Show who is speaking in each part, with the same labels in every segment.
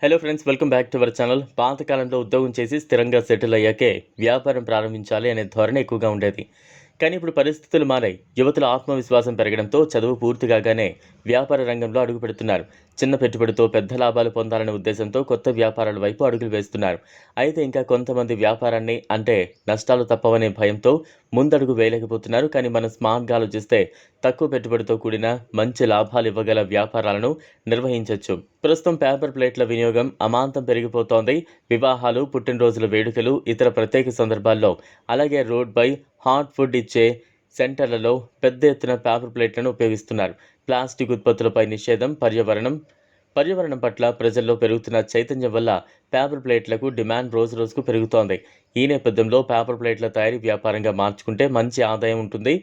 Speaker 1: Hello friends, welcome back to our channel. పాతకాలంలో ఉద్యోగం చేసి స్థిరంగా సెటిల్ అయ్యాకే వ్యాపారం ప్రారంభించాలి అనే ధోరణి ఎక్కువగా ఉండేది. కానీ ఇప్పుడు పరిస్థితులు మారాయి. యువతుల ఆత్మవిశ్వాసం పెరగడంతో చదువు పూర్తి కాగానే వ్యాపార రంగంలో అడుగు పెడుతున్నారు. చిన్న పెట్టుబడితో పెద్ద లాభాలు పొందాలనే ఉద్దేశంతో కొత్త వ్యాపారాల వైపు అడుగులు వేస్తున్నారు. అయితే ఇంకా కొంతమంది వ్యాపారాన్ని అంటే నష్టాలు తప్పవనే భయంతో ముందడుగు వేయలేకపోతున్నారు. కానీ మనం స్మార్ట్గా ఆలోచిస్తే తక్కువ పెట్టుబడితో కూడిన మంచి లాభాలు ఇవ్వగల వ్యాపారాలను నిర్వహించవచ్చు. ప్రస్తుతం పేపర్ ప్లేట్ల వినియోగం అమాంతం పెరిగిపోతోంది. వివాహాలు, పుట్టినరోజుల వేడుకలు, ఇతర ప్రత్యేక సందర్భాల్లో, అలాగే రోడ్పై హాట్ ఫుడ్ ఇచ్చే సెంటర్లలో పెద్ద ఎత్తున పేపర్ ప్లేట్లను ఉపయోగిస్తున్నారు. ప్లాస్టిక్ ఉత్పత్తులపై నిషేధం, పర్యావరణం పట్ల ప్రజల్లో పెరుగుతున్న చైతన్యం వల్ల పేపర్ ప్లేట్లకు డిమాండ్ రోజుకు పెరుగుతోంది. ఈ నేపథ్యంలో పేపర్ ప్లేట్ల తయారీ వ్యాపారంగా మార్చుకుంటే మంచి ఆదాయం ఉంటుంది.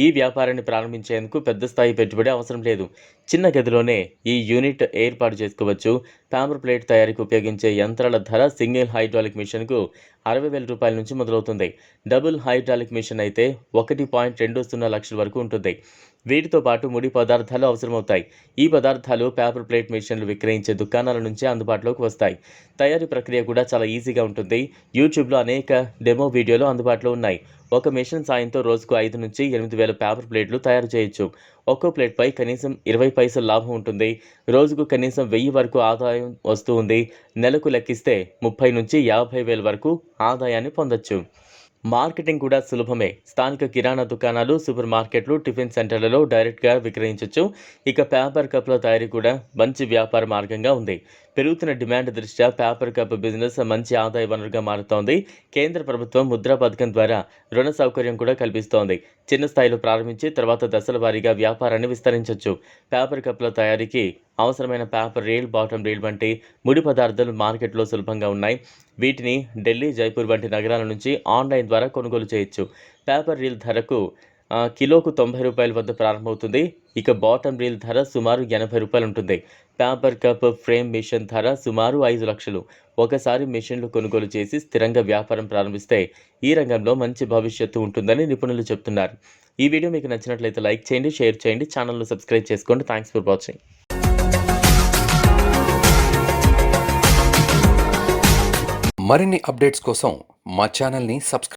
Speaker 1: ఈ వ్యాపారాన్ని ప్రారంభించేందుకు పెద్ద స్థాయి పెట్టుబడి అవసరం లేదు. చిన్న గదిలోనే ఈ యూనిట్ ఏర్పాటు చేసుకోవచ్చు. పేపర్ ప్లేట్ తయారీకి ఉపయోగించే యంత్రాల ధర సింగిల్ హైడ్రాలిక్ మిషన్కు 60,000 రూపాయల నుంచి మొదలవుతుంది. డబుల్ హైడ్రాలిక్ మిషన్ అయితే 1.20 లక్షల వరకు ఉంటుంది. వీటితో పాటు ముడి పదార్థాలు అవసరమవుతాయి. ఈ పదార్థాలు పేపర్ ప్లేట్ మిషన్లు విక్రయించే దుకాణాల నుంచి అందుబాటులోకి వస్తాయి. తయారీ ప్రక్రియ కూడా చాలా ఈజీగా ఉంటుంది. యూట్యూబ్లో అనేక డెమో వీడియోలు అందుబాటులో ఉన్నాయి. ఒక మిషన్ సాయంతో రోజుకు 5 నుంచి 8,000 పేపర్ ప్లేట్లు తయారు చేయొచ్చు. ఒక్కో ప్లేట్పై కనీసం 20 పైసలు లాభం ఉంటుంది. రోజుకు కనీసం 1000 వరకు ఆదాయం వస్తూ ఉంది. నెలకు లెక్కిస్తే 30 నుంచి 50,000 వరకు ఆదాయాన్ని పొందొచ్చు. మార్కెటింగ్ కూడా సులభమే. స్థానిక కిరాణా దుకాణాలు, సూపర్ మార్కెట్లు, టిఫిన్ సెంటర్లలో డైరెక్ట్గా విక్రయించవచ్చు. ఇక పేపర్ కప్ల తయారీ కూడా మంచి వ్యాపార మార్గంగా ఉంది. పెరుగుతున్న డిమాండ్ దృష్ట్యా పేపర్ కప్ బిజినెస్ మంచి ఆదాయ వనరుగా మారుతోంది. కేంద్ర ప్రభుత్వం ముద్రా పథకం ద్వారా రుణ సౌకర్యం కూడా కల్పిస్తోంది. చిన్న స్థాయిలో ప్రారంభించి తర్వాత దశల వారీగా వ్యాపారాన్ని విస్తరించవచ్చు. పేపర్ కప్ల తయారీకి అవసరమైన పేపర్ రీల్, బాటమ్ రీల్ వంటి ముడి పదార్థాలు మార్కెట్లో సులభంగా ఉన్నాయి. వీటిని ఢిల్లీ, జైపూర్ వంటి నగరాల నుంచి ఆన్లైన్ ద్వారా కొనుగోలు చేయొచ్చు. పేపర్ రీల్ ధరకు కిలోకు 90 రూపాయల వద్ద ప్రారంభమవుతుంది. ఇక బాటమ్ రీల్ ధర సుమారు 80 రూపాయలు ఉంటుంది. పేపర్ కప్ ఫ్రేమ్ మిషన్ ధర సుమారు 5 లక్షలు. ఒకసారి మిషన్లు కొనుగోలు చేసి స్థిరంగా వ్యాపారం ప్రారంభిస్తే ఈ రంగంలో మంచి భవిష్యత్తు ఉంటుందని నిపుణులు చెప్తున్నారు. ఈ వీడియో మీకు నచ్చినట్లయితే లైక్ చేయండి, షేర్ చేయండి, ఛానల్ను సబ్స్క్రైబ్ చేసుకోండి. Thanks for watching.
Speaker 2: మరిన్ని అప్డేట్స్ కోసం మా ఛానల్ని సబ్స్క్రైబ్